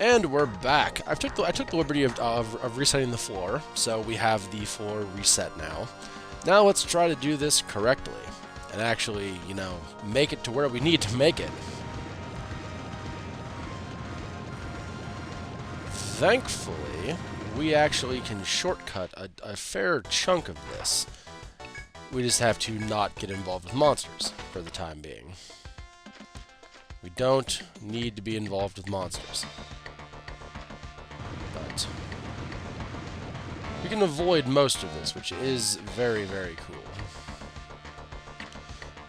And we're back. I took the liberty of resetting the floor, so we have the floor reset now. Now let's try to do this correctly, and actually, you know, make it to where we need to make it. Thankfully, we actually can shortcut a fair chunk of this. We just have to not get involved with monsters for the time being. We don't need to be involved with monsters. But we can avoid most of this, which is very, very cool.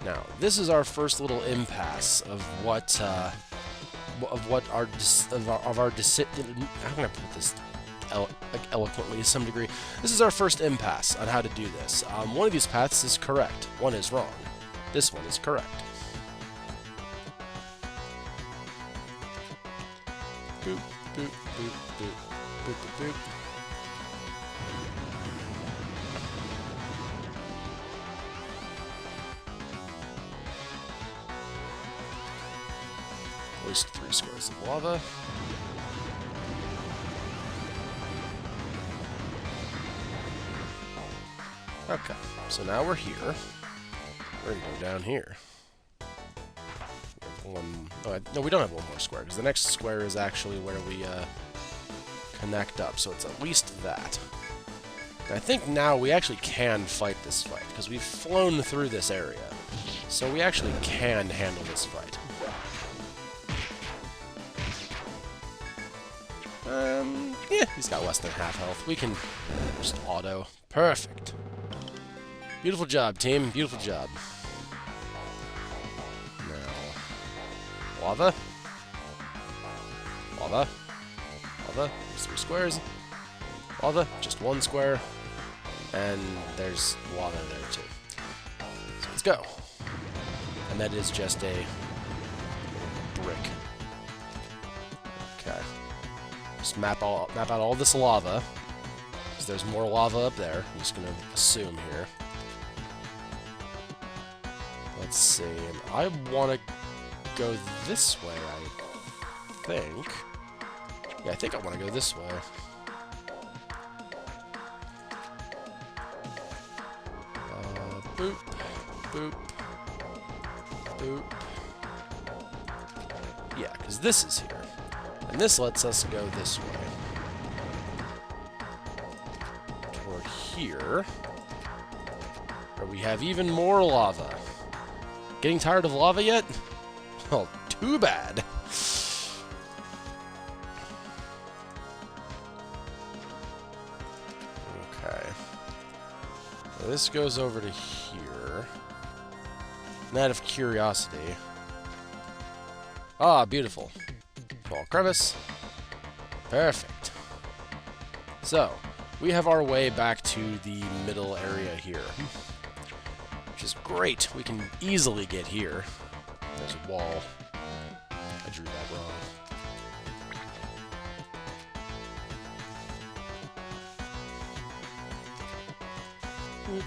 Now, this is our first little impasse of what our decision. How can I put this eloquently to some degree? This is our first impasse on how to do this. One of these paths is correct. One is wrong. This one is correct. Boop, boop, boop, boop, boop, boop, boop. At least 3 squares of lava. Okay, so now we're here. We're gonna go down here. No, we don't have one more square, because the next square is actually where we connect up, so it's at least that. And I think now we actually can fight this fight, because we've flown through this area. So we actually can handle this fight. Yeah, he's got less than half health. We can just auto. Perfect. Beautiful job, team. Beautiful job. Now, lava. Lava. Lava. There's 3 squares. Lava. Just 1 square. And there's lava there, too. So let's go. And that is just a brick. Okay. Just map out all this lava. Because there's more lava up there. I'm just going to assume here. Let's see. I want to go this way, I think. Yeah, I think I want to go this way. Boop. Boop. Boop. Yeah, because this is here. And this lets us go this way. Toward here. Where we have even more lava. Getting tired of lava yet? Well, too bad. Okay. So this goes over to here. And out of curiosity. Ah, beautiful. Small crevice. Perfect. So, we have our way back to the middle area here. Which is great. We can easily get here. There's a wall. I drew that wrong. Boop.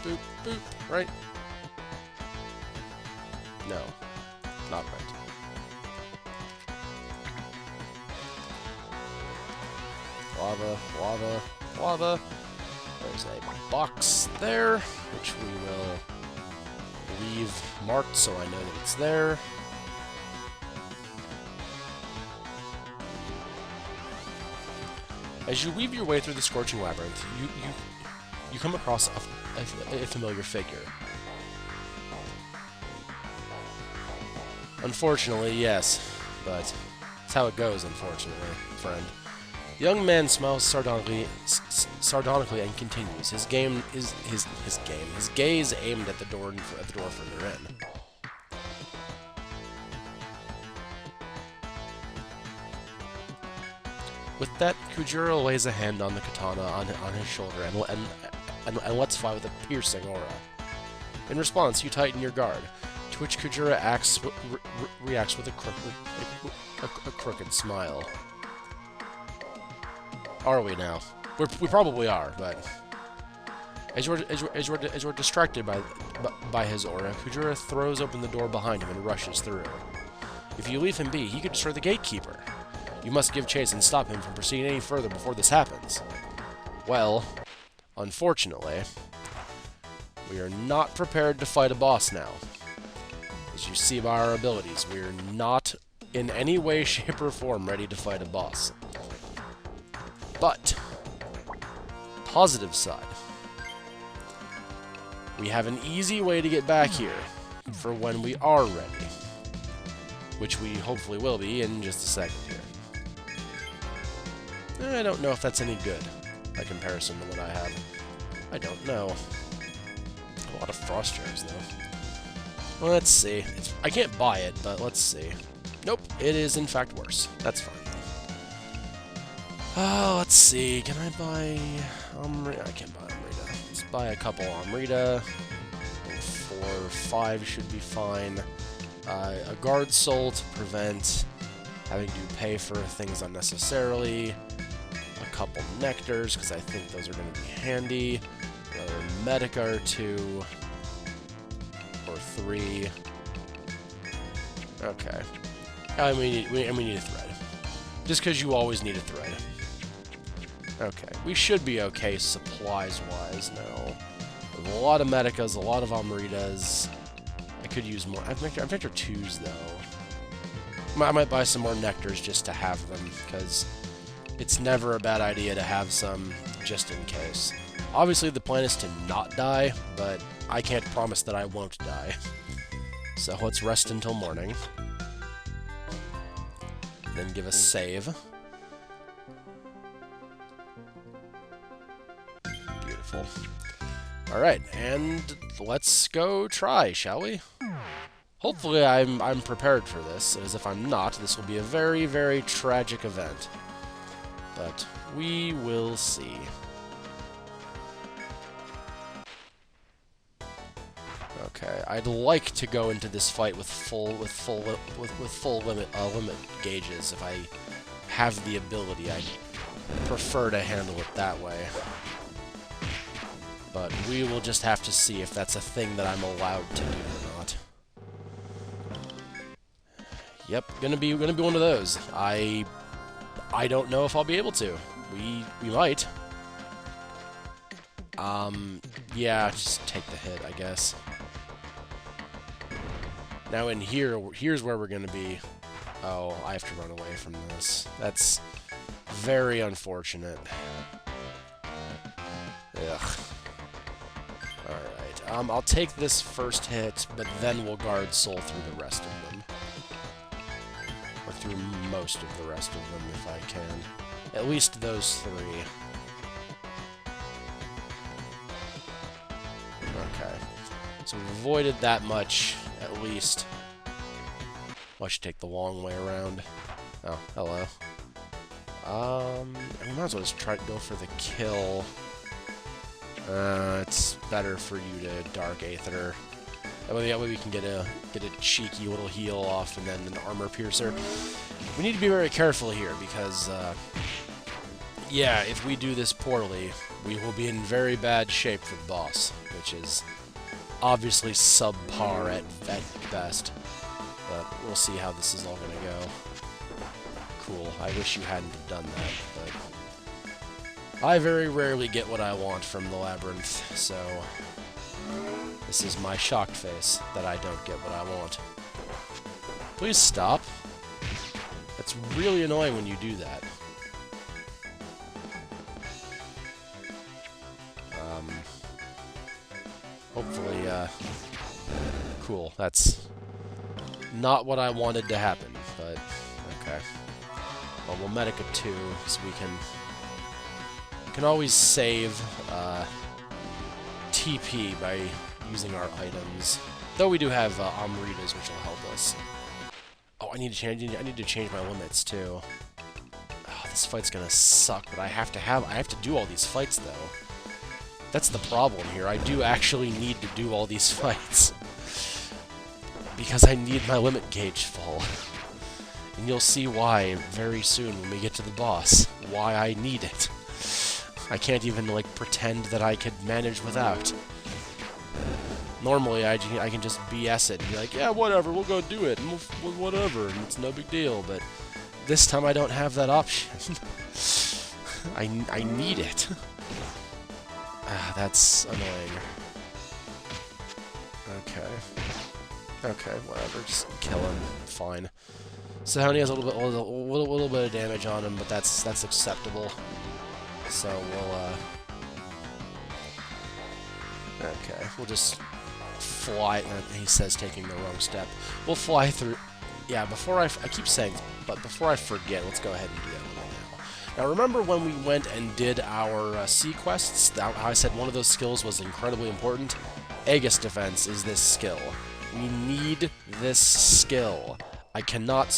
Boop, boop, boop. Right? No. Not right. Lava, lava, lava. There's a box there, which we will leave marked so I know that it's there. As you weave your way through the Scorching Labyrinth, you come across a familiar figure. Unfortunately, yes, but that's how it goes, unfortunately, friend. The young man smiles sardonically and continues. His gaze aimed at the door further in. With that, Kujiro lays a hand on the katana on his shoulder and lets fly with a piercing aura. In response, you tighten your guard, to which Kujiro reacts with a crooked smile. Are we now? We probably are, but as you're distracted by his aura, Kujiro throws open the door behind him and rushes through. If you leave him be, he could destroy the Gatekeeper. You must give chase and stop him from proceeding any further before this happens. Well, unfortunately, we are not prepared to fight a boss now. As you see by our abilities, we are not in any way, shape, or form ready to fight a boss. But, positive side, we have an easy way to get back here for when we are ready, which we hopefully will be in just a second here. I don't know if that's any good by comparison to what I have. I don't know. A lot of frost jars, though. Well, let's see. I can't buy it, but let's see. Nope, it is in fact worse. That's fine. Let's see. Can I buy Amrita? I can't buy Amrita. Let's buy a couple Amrita. 4 or 5 should be fine. A guard soul to prevent having to pay for things unnecessarily. A couple nectars, because I think those are going to be handy. Another medica or 2. Or 3. Okay. And we need a thread. Just because you always need a thread. Okay. We should be okay supplies-wise now. There's a lot of medicas, a lot of Amritas. I could use more. I'm Nectar 2s, though. I might buy some more nectars just to have them, because it's never a bad idea to have some just in case. Obviously, the plan is to not die, but I can't promise that I won't die. So let's rest until morning. Then give a save. Beautiful. Alright, and let's go try, shall we? Hopefully I'm prepared for this, as if I'm not, this will be a very, very tragic event. But we will see. Okay, I'd like to go into this fight with full limit gauges if I have the ability. I prefer to handle it that way. But we will just have to see if that's a thing that I'm allowed to do or not. Yep, gonna be one of those. I don't know if I'll be able to. We might. Yeah, just take the hit, I guess. Now in here's where we're gonna be. Oh, I have to run away from this. That's very unfortunate. Ugh. Alright, I'll take this first hit, but then we'll guard soul through the rest of them. Or through most of the rest of them, if I can. At least those 3. Okay. So we've avoided that much, at least. Well, I should take the long way around. Oh, hello. We might as well just try to go for the kill. It's better for you to Dark Aether. That way we can get a cheeky little heal off and then an armor piercer. We need to be very careful here because, yeah, if we do this poorly, we will be in very bad shape for the boss, which is obviously subpar at best. But we'll see how this is all gonna go. Cool. I wish you hadn't have done that, but I very rarely get what I want from the labyrinth, so this is my shocked face that I don't get what I want. Please stop. It's really annoying when you do that. Hopefully, cool. That's not what I wanted to happen, but okay. Well, we'll Medica 2, so we can always save TP by using our items. Though we do have Amritas, which will help us. Oh, I need to change my limits too. Oh, this fight's gonna suck, but I have to do all these fights though. That's the problem here. I do actually need to do all these fights because I need my limit gauge full. And you'll see why very soon when we get to the boss. Why I need it. I can't even, like, pretend that I could manage without. Normally, I can just BS it and be like, yeah, whatever, we'll go do it, and whatever, and it's no big deal, but this time I don't have that option. I need it. That's annoying. Okay, whatever, just kill him, fine. So Honey has a little bit of damage on him, but that's acceptable. So we'll, okay, we'll just fly, he says taking the wrong step. We'll fly through, yeah, I keep saying, but before I forget, let's go ahead and do that right now. Now remember when we went and did our sea quests, how I said one of those skills was incredibly important? Aegis Defense is this skill. We need this skill. I cannot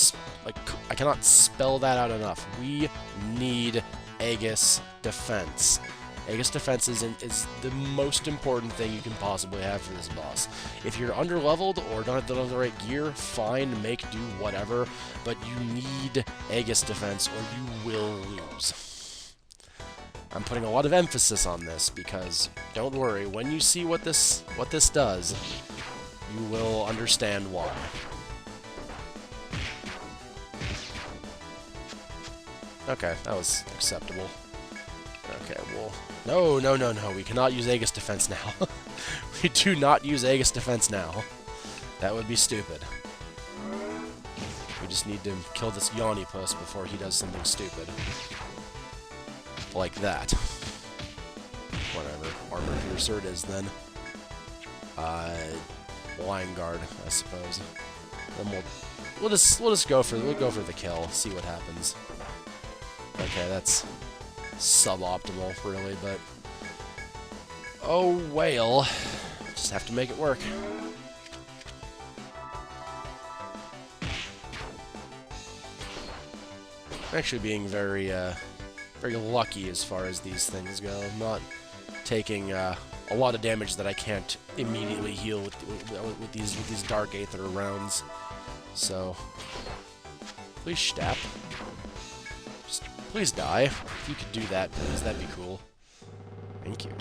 spell that out enough. We need Aegis Defense. Aegis Defense is the most important thing you can possibly have for this boss. If you're underleveled or don't have the right gear, fine, make do, whatever, but you need Aegis Defense or you will lose. I'm putting a lot of emphasis on this because, don't worry, when you see what this does, you will understand why. Okay, that was acceptable. Okay, well... No, we cannot use Aegis Defense now. We do not use Aegis Defense now. That would be stupid. We just need to kill this Yawny Puss before he does something stupid. Like that. Whatever. Armor Piercer it is, then. Line Guard, I suppose. Then we'll just go for the kill, see what happens. Okay, that's suboptimal, really, but oh well, just have to make it work. I'm actually being very lucky as far as these things go. I'm not taking a lot of damage that I can't immediately heal with these Dark Aether rounds. So please stop. Please die. If you could do that, please, that'd be cool. Thank you.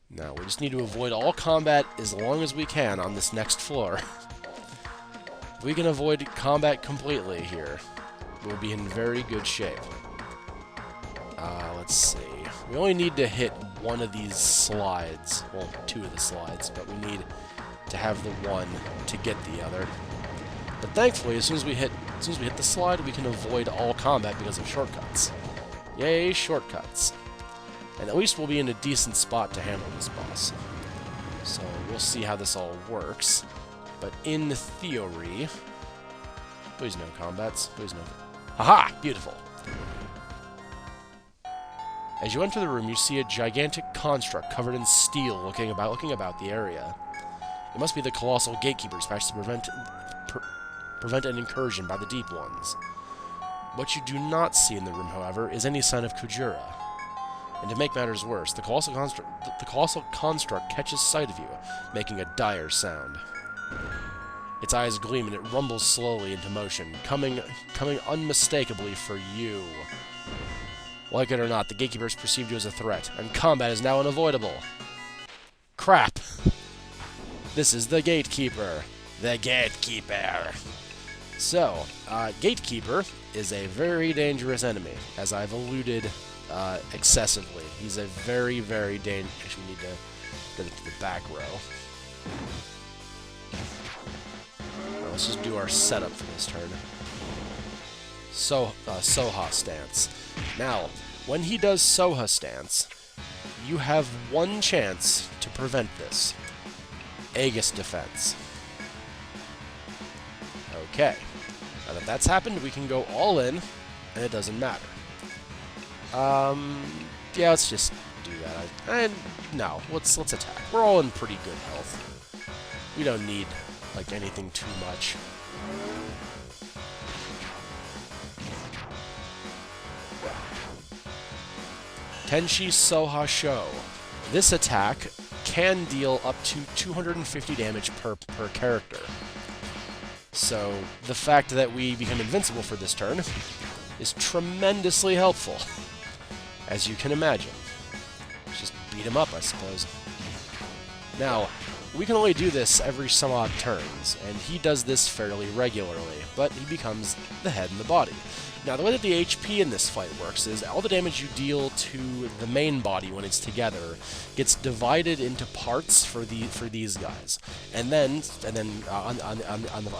Now, we just need to avoid all combat as long as we can on this next floor. If we can avoid combat completely here, we'll be in very good shape. Let's see. We only need to hit one of these slides. Well, two of the slides, but we need to have the one to get the other. But thankfully, as soon as we hit the slide, we can avoid all combat because of shortcuts. Yay, shortcuts. And at least we'll be in a decent spot to handle this boss. So we'll see how this all works. But in theory... Please no combats. Please no... Aha! Beautiful. As you enter the room, you see a gigantic construct covered in steel looking about the area. It must be the colossal Gatekeeper dispatched to prevent an incursion by the Deep Ones. What you do not see in the room, however, is any sign of Kujira. And to make matters worse, the colossal construct catches sight of you, making a dire sound. Its eyes gleam and it rumbles slowly into motion, coming unmistakably for you. Like it or not, the Gatekeepers perceived you as a threat, and combat is now unavoidable. Crap! This is the Gatekeeper. The Gatekeeper. So, Gatekeeper is a very dangerous enemy, as I've alluded excessively. He's a very, very dangerous... Actually, we need to get to the back row. Now, let's just do our setup for this turn. Soha stance. Now, when he does Soha stance, you have one chance to prevent this. Aegis Defense. Okay. Now that that's happened, we can go all in, and it doesn't matter. Yeah, let's just do that. No, let's attack. We're all in pretty good health. We don't need, like, anything too much. Tenshi Soha Sho. This attack can deal up to 250 damage per character. So, the fact that we become invincible for this turn is tremendously helpful, as you can imagine. Just beat him up, I suppose. Now, We can only do this every some odd turns, and he does this fairly regularly, but he becomes the head and the body. Now, the way that the HP in this fight works is all the damage you deal to the main body when it's together gets divided into parts for these guys, and then on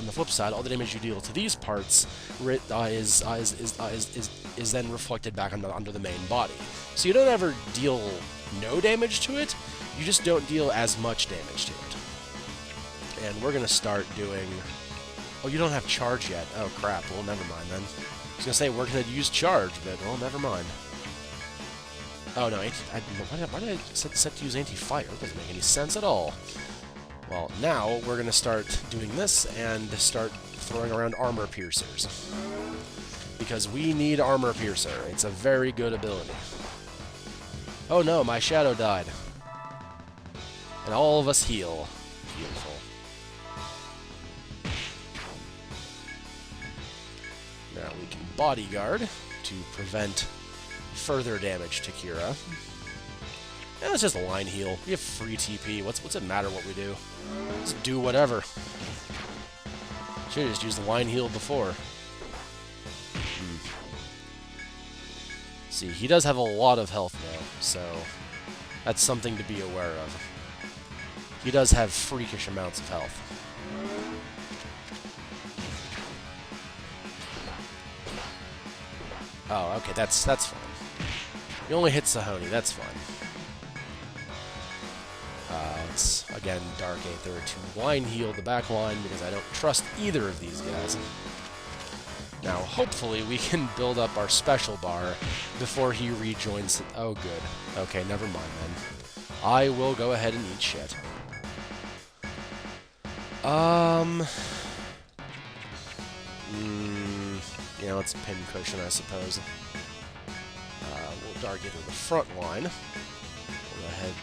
the flip side, all the damage you deal to these parts is then reflected back onto the main body. So you don't ever deal no damage to it. You just don't deal as much damage to it. And we're gonna start doing. Oh, you don't have charge yet. Oh crap. Well, never mind then. I was gonna say we're gonna use charge, but well, never mind. Oh no, why did I set to use anti-fire? It doesn't make any sense at all. Well, now we're gonna start doing this and start throwing around armor piercers. Because we need armor piercer. It's a very good ability. Oh no, my shadow died. And all of us heal. Beautiful. Now we can bodyguard to prevent further damage to Kira. And it's just a line heal. We have free TP. What's it matter what we do? Just do whatever. Should've just used the line heal before. See, he does have a lot of health now, so that's something to be aware of. He does have freakish amounts of health. Oh, okay, that's fine. He only hits Sahoni, that's fine. Let's, again, Dark Aether to line heal the back line, because I don't trust either of these guys. Now, hopefully, we can build up our special bar before he rejoins it. Oh, good. Okay, never mind, then. I will go ahead and eat shit. Yeah, let's pin cushion, I suppose. We'll Dark Aether the front line. Go ahead.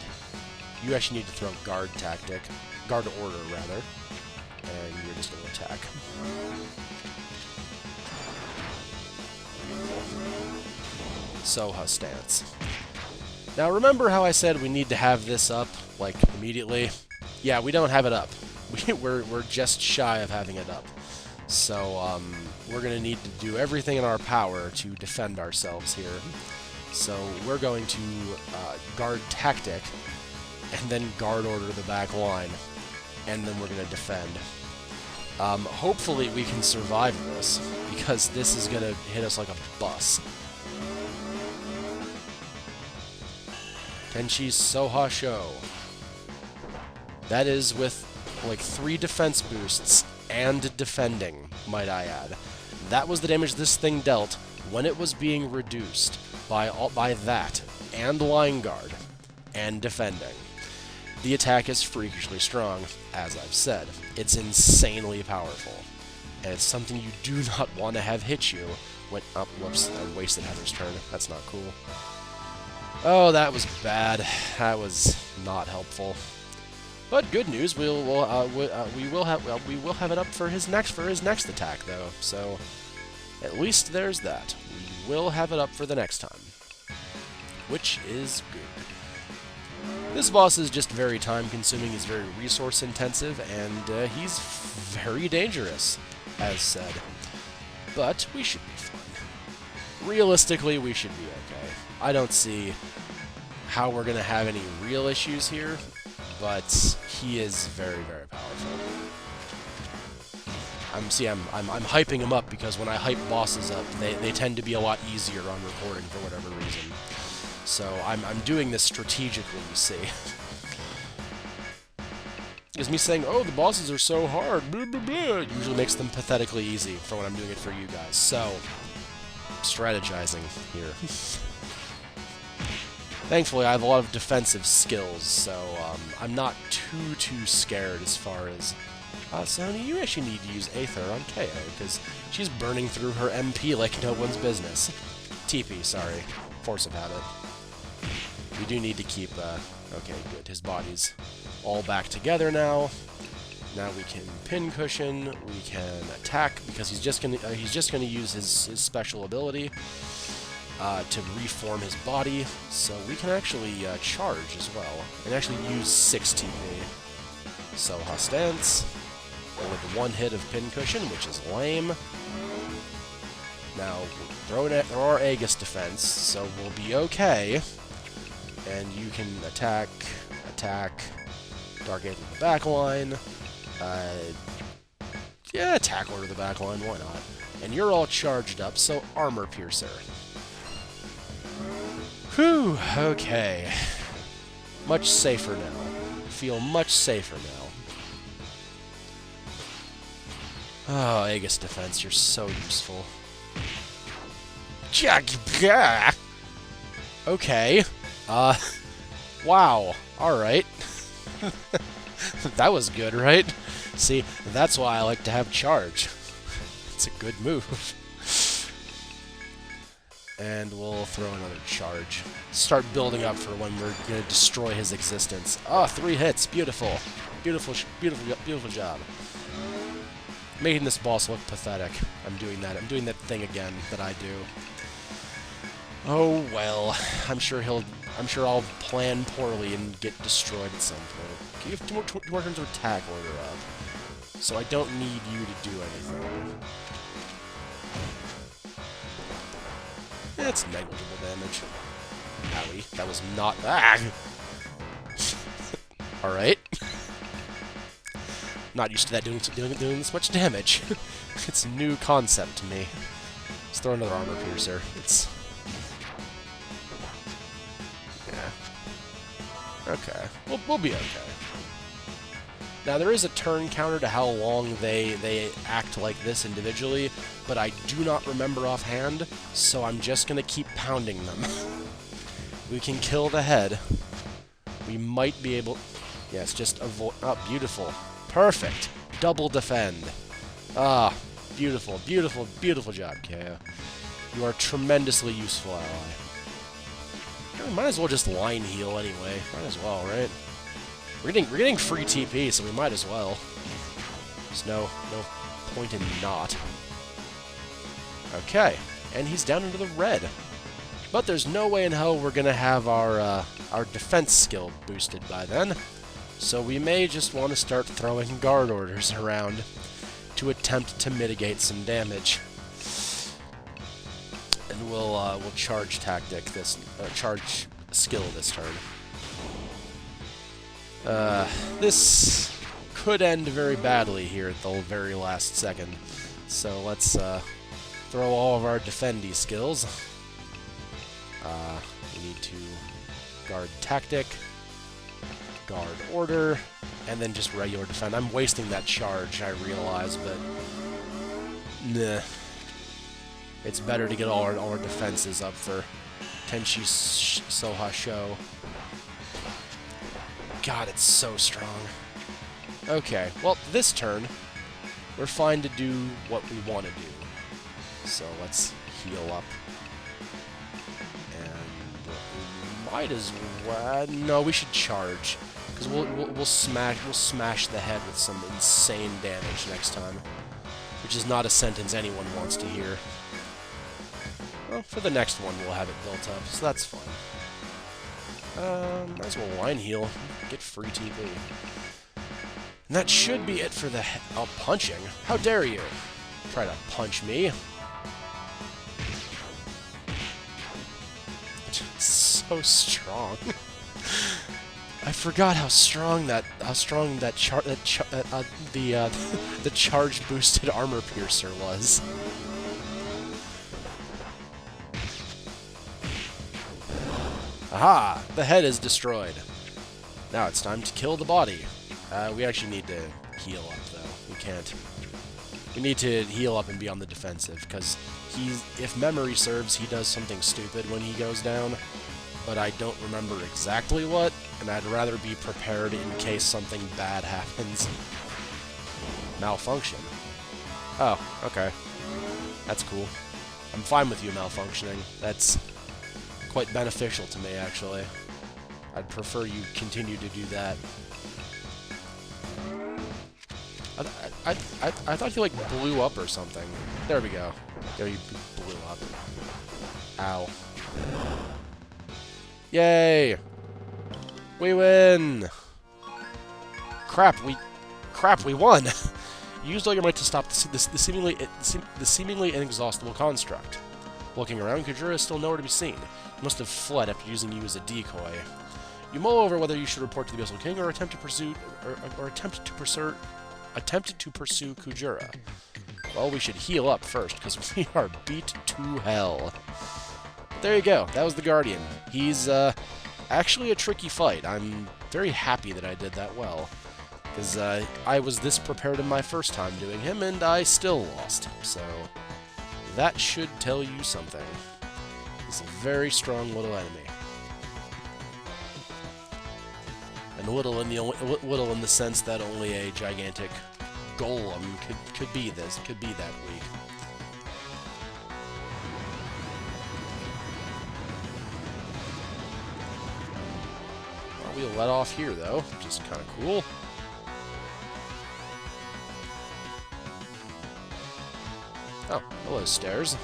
You actually need to throw guard tactic. Guard order, rather. And you're just going to attack. Soha stance. Now, remember how I said we need to have this up, like, immediately? Yeah, we don't have it up. We're just shy of having it up. So, we're going to need to do everything in our power to defend ourselves here. So, we're going to guard tactic, and then guard order the back line, and then we're going to defend. Hopefully we can survive this, because this is going to hit us like a bus. Tenchi's Soha Sho. That is with, like, 3 defense boosts and defending, might I add. That was the damage this thing dealt when it was being reduced by that, and line guard, and defending. The attack is freakishly strong, as I've said. It's insanely powerful, and it's something you do not want to have hit you when... Oh, whoops, I wasted Heather's turn. That's not cool. Oh, that was bad. That was not helpful. But good news, we will have it up for his next attack, though. So at least there's that. We will have it up for the next time, which is good. This boss is just very time-consuming, he's very resource-intensive, and he's very dangerous, as said. But we should be fine. Realistically, we should be okay. I don't see how we're going to have any real issues here, but he is very, very powerful. I'm hyping him up because when I hype bosses up, they tend to be a lot easier on recording for whatever reason. So I'm doing this strategically, you see. Because me saying, oh, the bosses are so hard, blah, blah, blah, usually makes them pathetically easy for when I'm doing it for you guys. So, strategizing here. Thankfully, I have a lot of defensive skills, so I'm not too scared as far as... Sony, you actually need to use Aether on KO, because she's burning through her MP like no one's business. TP, sorry. Force of habit. We do need to keep, okay, good. His body's all back together now. Now we can pin cushion, we can attack, because he's just gonna use his special ability to reform his body, so we can actually charge as well, and actually use 6 TP. Soha stance. With one hit of pincushion, which is lame. Now, throw our Aegis defense, so we'll be okay. And you can attack, Dark Aether to the back line. Yeah, attack order the back line, why not? And you're all charged up, so Armor Piercer. Whew, okay. Much safer now. Feel much safer now. Oh, Aegis defense, you're so useful. Okay. Wow. Alright. That was good, right? See, that's why I like to have charge. It's a good move. And we'll throw another charge. Start building up for when we're gonna destroy his existence. Oh, 3 hits. Beautiful. Beautiful job. Making this boss look pathetic. I'm doing that. I'm doing that thing again that I do. Oh well. I'm sure I'll plan poorly and get destroyed at some point. You have two more turns to attack order up. So I don't need you to do anything. It's negligible damage. Owie. That was not... Ah! Alright. Not used to that doing this much damage. It's a new concept to me. Let's throw another Armor Piercer. It's... yeah. Okay. We'll be okay. Now, there is a turn counter to how long they act like this individually, but I do not remember offhand, so I'm just gonna keep pounding them. We can kill the head. We might be able... yes, just avoid... oh, beautiful. Perfect. Double defend. Ah, beautiful, beautiful, beautiful job, KO. You are a tremendously useful ally. We might as well just line heal anyway. Might as well, right? We're getting free TP, so we might as well. There's no point in not. Okay, and he's down into the red. But there's no way in hell we're gonna have our defense skill boosted by then. So we may just want to start throwing guard orders around to attempt to mitigate some damage. And we'll charge tactic this charge skill this turn. This could end very badly here at the very last second. So let's throw all of our defendy skills. We need to guard tactic, guard order, and then just regular defend. I'm wasting that charge, I realize, but nah. It's better to get all our defenses up for Tenshi Soha Sho. God, it's so strong. Okay, well, this turn, we're fine to do what we want to do. So let's heal up. And we might as well... no, we should charge. Because we'll smash the head with some insane damage next time. Which is not a sentence anyone wants to hear. Well, for the next one, we'll have it built up, so that's fine. Might as well line heal. Get free TP. And that should be it for the punching. How dare you try to punch me? It's so strong. I forgot how strong the charge boosted armor piercer was. Aha! The head is destroyed. Now it's time to kill the body. We actually need to heal up, though. We can't. We need to heal up and be on the defensive, because if memory serves, he does something stupid when he goes down, but I don't remember exactly what, and I'd rather be prepared in case something bad happens. Malfunction. Oh, okay. That's cool. I'm fine with you malfunctioning. That's quite beneficial to me, actually. I'd prefer you continue to do that. I thought you, like, blew up or something. There we go. There you blew up. Ow. Yay! We win! Crap, we won! You used all your might to stop the seemingly inexhaustible construct. Looking around, Kujira is still nowhere to be seen. He must have fled after using you as a decoy. You mull over whether you should report to the Abyssal King or attempt to pursue Kujira. Well, we should heal up first, because we are beat to hell. But there you go. That was the Guardian. He's actually a tricky fight. I'm very happy that I did that well, because I was this prepared in my first time doing him, and I still lost. So that should tell you something. He's a very strong little enemy. And little in the sense that only a gigantic golem could be that weak. Well, we'll let off here though, which is kind of cool. Oh, hello, stairs.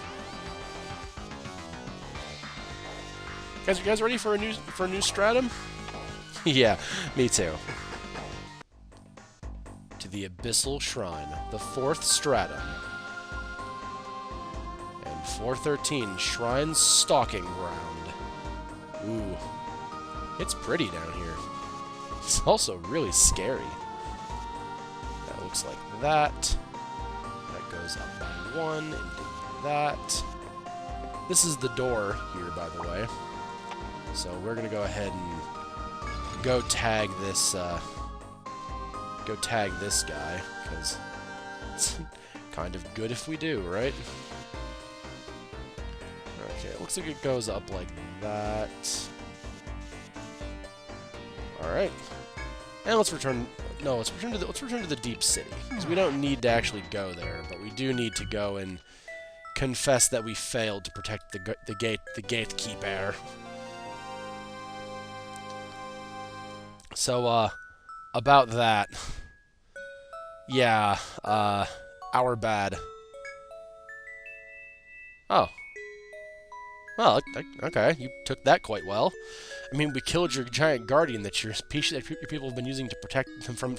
You guys ready for a new stratum? Yeah, me too. To the Abyssal Shrine, the 4th stratum. And 413, Shrine's Stalking Ground. Ooh. It's pretty down here. It's also really scary. That looks like that. That goes up by 1 into that. This is the door here, by the way. So we're gonna go ahead and go tag this guy, because it's kind of good if we do, right? Okay, it looks like it goes up like that. Alright. And let's return to the Deep City, because we don't need to actually go there, but we do need to go and confess that we failed to protect the Gatekeeper. So, about that. Yeah, our bad. Oh. Well, okay, you took that quite well. I mean, we killed your giant guardian that your people have been using to protect them from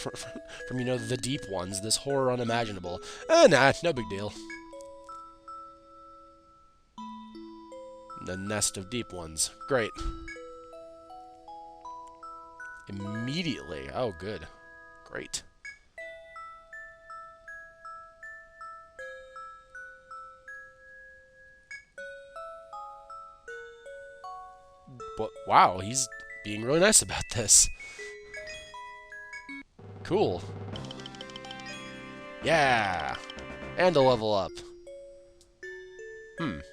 you know, the deep ones, this horror unimaginable. Nah, no big deal. The nest of deep ones. Great. Immediately. Oh, good. Great. But, wow, he's being really nice about this. Cool. Yeah! And a level up. It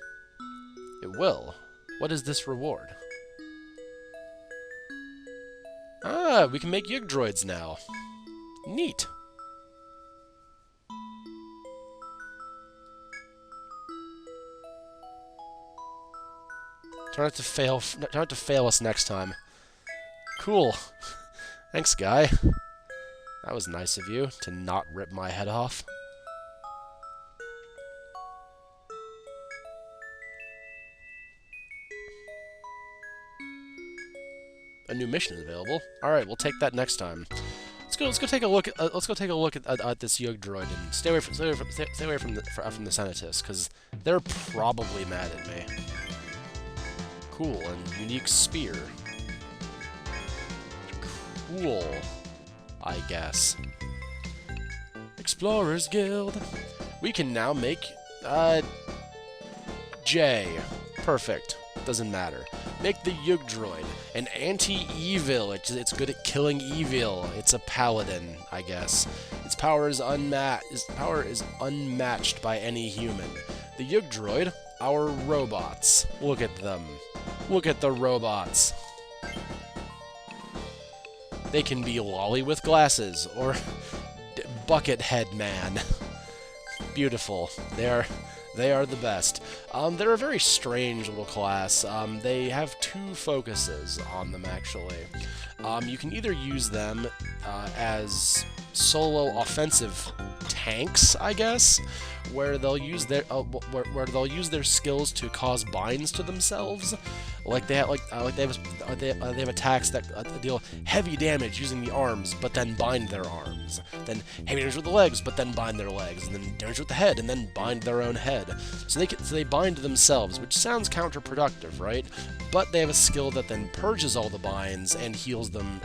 will. What is this reward? Ah, we can make Yug droids now. Neat. Try not to fail us next time. Cool. Thanks, guy. That was nice of you to not rip my head off. A new mission is available. All right, we'll take that next time. Let's go take a look at this Yug droid and stay away from the Senatus, because they're probably mad at me. Cool, and unique spear. Cool, I guess. Explorers Guild. We can now make J. Perfect. Doesn't matter. Make the Yug droid an anti-evil. It's good at killing evil. It's a paladin, I guess. Its power is unmatched by any human. The Yug droid, our robots. Look at them. Look at the robots. They can be Lolly with glasses or Buckethead Man. Beautiful. They are the best. They're a very strange little class. They have 2 focuses on them, actually. You can either use them as solo offensive tanks, I guess, where they'll use their where they'll use their skills to cause binds to themselves. Like they have they have attacks that deal heavy damage using the arms, but then bind their arms. Then heavy damage with the legs, but then bind their legs, and then damage with the head, and then bind their own head. So they bind themselves, which sounds counterproductive, right? But they have a skill that then purges all the binds and heals them,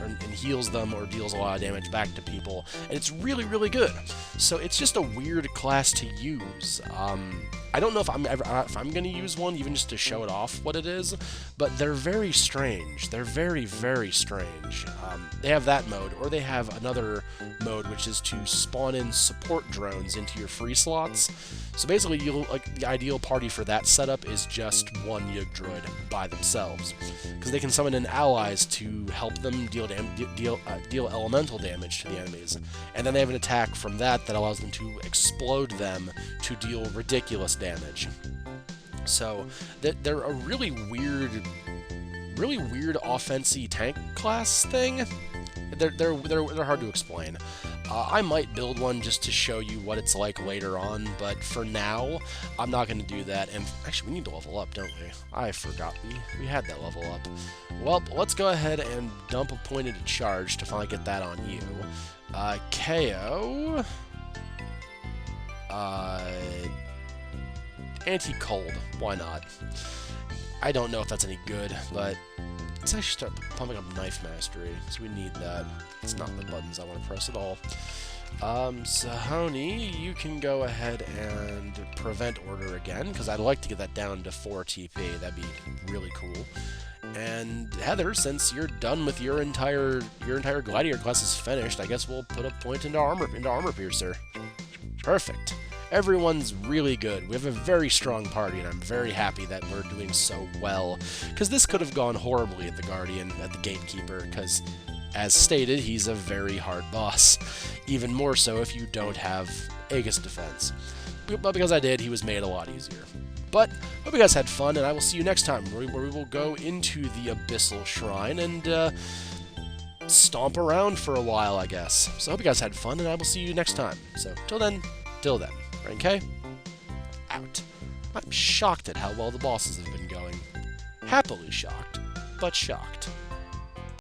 or deals a lot of damage back to people, and it's really, really good. So it's just a weird class to use. I don't know if I'm going to use one, even just to show it off what it is, but they're very strange. They're very, very strange. They have that mode, or they have another mode, which is to spawn in support drones into your free slots. So basically, the ideal party for that setup is just one Yug droid by themselves, because they can summon in allies to help them deal elemental damage to the enemies, and then they have an attack from that allows them to explode them to deal ridiculous damage. So they're a really weird offensive tank class thing. They're hard to explain. I might build one just to show you what it's like later on, but for now, I'm not going to do that. And actually, we need to level up, don't we? I forgot we had that level up. Well, let's go ahead and dump a point into charge to finally get that on you. KO. Anti-cold. Why not? I don't know if that's any good, but let's actually start pumping up knife mastery, so we need that. It's not the buttons I want to press at all. Sahoni, you can go ahead and prevent order again, because I'd like to get that down to 4 TP. That'd be really cool. And Heather, since you're done with your entire gladiator class is finished, I guess we'll put a point into armor piercer. Perfect. Everyone's really good. We have a very strong party, and I'm very happy that we're doing so well, because this could have gone horribly at the Gatekeeper, because, as stated, he's a very hard boss. Even more so if you don't have Aegis defense. But because I did, he was made a lot easier. But, hope you guys had fun, and I will see you next time, where we will go into the Abyssal Shrine and stomp around for a while, I guess. So, hope you guys had fun, and I will see you next time. So, till then, okay? Out. I'm shocked at how well the bosses have been going. Happily shocked, but shocked.